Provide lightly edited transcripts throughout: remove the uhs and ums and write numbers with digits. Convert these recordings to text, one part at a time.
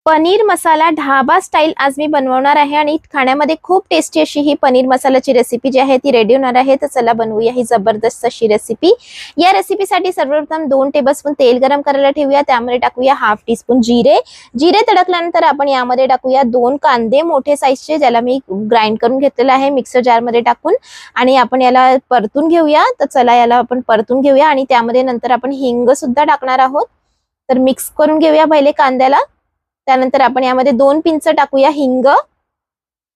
Paneer masala dhaba style आज मी बनवणार आहे आणि खाण्यामध्ये खूप टेस्टी अशी ही पनीर मसाल्याची रेसिपी जी आहे ती रेडी होणार आहे। तर चला बनवूया ही जबरदस्त अशी रेसिपी। या रेसिपीसाठी सर्वप्रथम 2 टेबलस्पून तेल गरम करायला ठेवूया। त्यामध्ये टाकूया हाफ टीस्पून जिरे। जिरे तडकल्यानंतर आपण यामध्ये टाकूया 2 कांदे मोठे साईजचे, ज्याला मी ग्राइंड करून घेतलेला आहे मिक्सर जार मध्ये टाकून, आणि आपण याला परतून घेऊया। तर चला याला आपण परतून घेऊया आणि त्यामध्ये नंतर आपण हिंग सुद्धा टाकणार आहोत। तर मिक्स करून घेऊया पहिले कांद्याला। त्यानंतर आपण यामध्ये 2 पिंच टाकूया हिंग,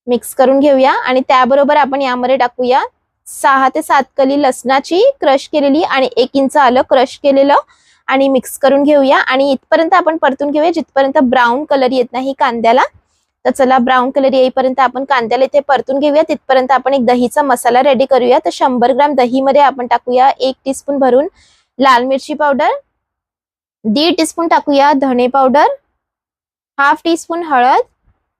मिक्स करून घेऊया आणि त्याबरोबर आपण यामध्ये टाकूया 6 ते 7 कली लसणाची क्रश केलेली आणि 1 इंच आलं क्रश केलेलं आणि मिक्स करून घेऊया आणि इथपर्यंत आपण परतून घेऊया जिथपर्यंत ब्राऊन कलर येत नाही कांद्याला। तर चला ब्राऊन कलर येईपर्यंत आपण कांद्याला इथे परतून घेऊया। तिथपर्यंत आपण एक दहीचा मसाला रेडी करूया। तर 100 ग्राम दही मध्ये आपण टाकूया 1 टीस्पून भरून लाल मिरची पावडर, 1.5 टीस्पून टाकूया धणे पावडर, हाफ टीस्पून हळद,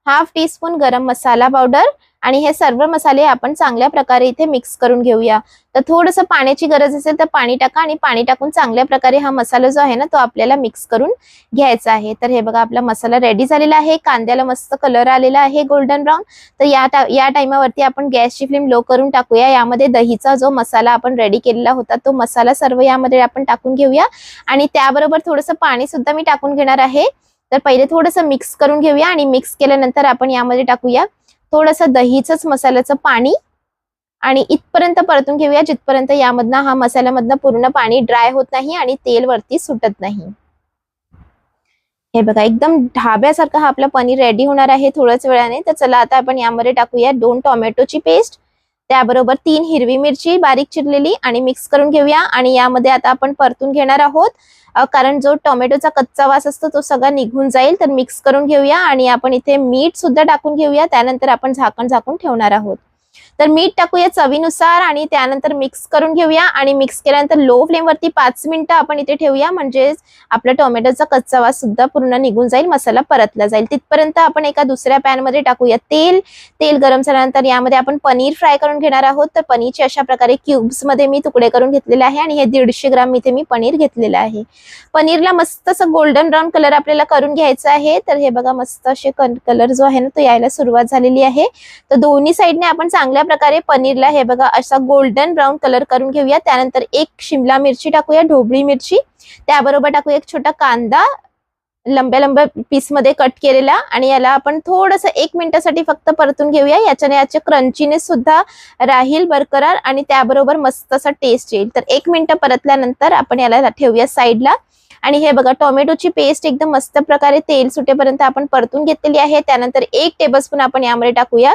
हाफ टीस्पून गरम मसाला पावडर आणि हे सर्व मसाले आपण चांगल्या प्रकारे इथे मिक्स करून घेऊया। तर थोडंसं पाण्याची गरज असेल तर पाणी टाका आणि पाणी टाकून चांगल्या प्रकारे हा मसाला जो आहे ना तो आपल्याला मिक्स करून घ्यायचा आहे। तर हे बघा आपला मसाला रेडी झालेला आहे। कांद्याला मस्त कलर आलेला आहे गोल्डन ब्राऊन। तर या टाइमावरती आपण गॅसची फ्लेम लो करून टाकूया। यामध्ये दहीचा जो मसाला आपण रेडी केलेला होता तो मसाला सर्व यामध्ये आपण टाकून घेऊया आणि त्याबरोबर थोडंसं पाणी सुद्धा मी टाकून घेणार आहे। तर पहिले थोडंसं मिक्स करून घेऊया आणि मिक्स केल्यानंतर आपण यामध्ये टाकूया थोडंसं दहीचंच मसाल्याचं पाणी आणि इथपर्यंत परतून घेऊया जिथपर्यंत यामधनं हा मसाल्यामधनं पूर्ण पाणी ड्राय होत नाही आणि तेल वरती सुटत नाही। हे बघा एकदम ढाब्यासारखा हा आपला पनीर रेडी होणार आहे थोड्याच वेळाने। तर चला आता आपण यामध्ये टाकूया 2 टोमॅटोची पेस्ट, त्याबरोबर 3 हिरवी मिरची बारीक चिरलेली आणि मिक्स करून घेऊया आणि यामध्ये आता आपण परतून घेणार आहोत, कारण जो टोमॅटोचा कच्चा वास असतो तो सगळा निघून जाईल। तर मिक्स करून घेऊया आणि आपण इथे मीठ सुद्धा टाकून घेऊया। त्यानंतर आपण झाकून ठेवणार आहोत। तर मीठ टाकूया चवीनुसार आणि त्यानंतर मिक्स करून घेऊया आणि मिक्स केल्यानंतर लो फ्लेम वरती 5 मिनिटं आपण इथे ठेवूया, म्हणजे आपला टोमॅटोचा कच्चा वास सुद्धा पूर्ण निघून जाईल, मसाला परतला जाईल। तिथपर्यंत आपण एका दुसऱ्या पॅन मध्ये टाकूया तेल गरम झाल्यानंतर यामध्ये आपण पनीर फ्राय करून घेणार आहोत। तर पनीरचे अशा प्रकारे क्यूब्स मध्ये मी तुकडे करून घेतलेले आहे आणि हे 150 ग्राम इथे मी पनीर घेतलेलं आहे। पनीरला मस्त असं गोल्डन ब्राऊन कलर आपल्याला करून घ्यायचा आहे। तर हे बघा मस्त असे कलर जो आहे ना तो यायला सुरुवात झालेली आहे। तर दोन्ही साइडने आपण चांगल्या प्रकारे पनीरला हे बघा असा गोल्डन ब्राऊन कलर करून घेऊया। त्यानंतर 1 शिमला मिरची टाकूया, ढोबळी मिरची, त्याबरोबर टाकूया 1 छोटा कांदा लंब्या पीस मध्ये कट केलेला आणि याला आपण थोडंसं 1 मिनिटासाठी फक्त परतून घेऊया। याचे क्रंचीनेस सुद्धा राहील बरकरार आणि त्याबरोबर मस्त असा टेस्ट येईल। तर 1 मिनिट परतल्यानंतर आपण याला ठेवूया साइडला आणि हे बघा टोमॅटोची पेस्ट एकदम मस्त प्रकारे तेल सुटेपर्यंत आपण परतून घेतलेली आहे। त्यानंतर 1 टेबलस्पून आपण यामध्ये टाकूया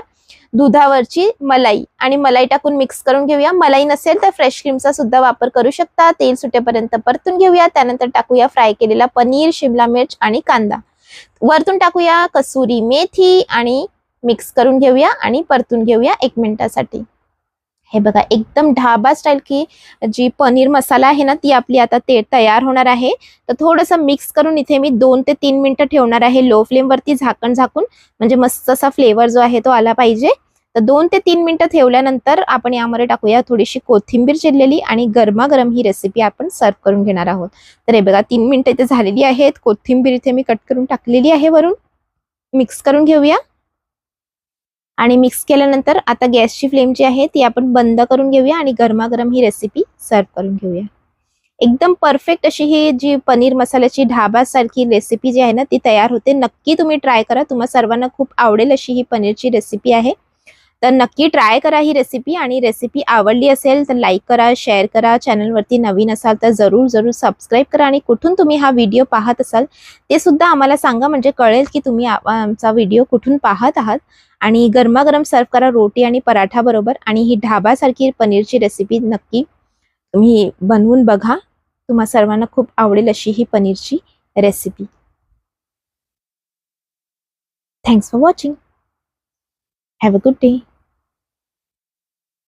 दुधावरची मलाई आणि मलाई टाकून मिक्स करून घेऊया। मलाई नसेल तर फ्रेश क्रीमचा सुद्धा वापर करू शकता। तेल सुटेपर्यंत परतून घेऊया। त्यानंतर टाकूया फ्राय केलेला पनीर, शिमला मिर्च आणि कांदा, वरतून टाकूया कसुरी मेथी आणि मिक्स करून घेऊया आणि परतून घेऊया 1 मिनिटासाठी। हे बघा एकदम ढाबा स्टाईल की जी पनीर मसाला आहे ना ती आपली आता तयार होणार आहे। तर थोडंसं मिक्स करून इथे मी 2 ते 3 मिनिटं ठेवणार आहे लो फ्लेम वरती झाकून, म्हणजे मस्त असा फ्लेवर जो आहे तो आला पाहिजे। तर 2 ते 3 मिनिटं ठेवल्यानंतर आपण यामध्ये टाकूया थोडीशी कोथिंबीर चिरलेली आणि गरमागरम ही रेसिपी आपण सर्व करून घेणार आहोत। तर हे बघा 3 मिनिटं इथे झालेली आहेत। कोथिंबीर इथे मी कट करून टाकलेली आहे वरून। मिक्स करून घेऊया आणि मिक्स केल्यानंतर आता गॅसची फ्लेम जी आहे ती आपण बंद करून घेऊया आणि गरमागरम ही रेसिपी सर्व करून घेऊया। एकदम परफेक्ट अशी ही जी पनीर मसाल्याची ढाबा सारखी रेसिपी जी आहे ना ती तयार होते। नक्की तुम्ही ट्राय करा, तुम्हा सर्वांना खूप आवडेल अशी ही पनीरची रेसिपी आहे। तर नक्की ट्राय करा ही रेसिपी आणि रेसिपी आवडली असेल तर लाईक करा, शेअर करा, चॅनलवरती नवीन असाल तर जरूर सबस्क्राईब करा आणि कुठून तुम्ही हा व्हिडिओ पाहत असाल ते सुद्धा आम्हाला सांगा, म्हणजे कळेल की तुम्ही आमचा व्हिडिओ कुठून पाहत आहात। आणि गरमागरम सर्व करा रोटी आणि पराठा बरोबर आणि ही ढाबासारखी पनीरची रेसिपी नक्की तुम्ही बनवून बघा, तुम्हा सर्वांना खूप आवडेल अशी ही पनीरची recipe. Thanks for watching, have a good day.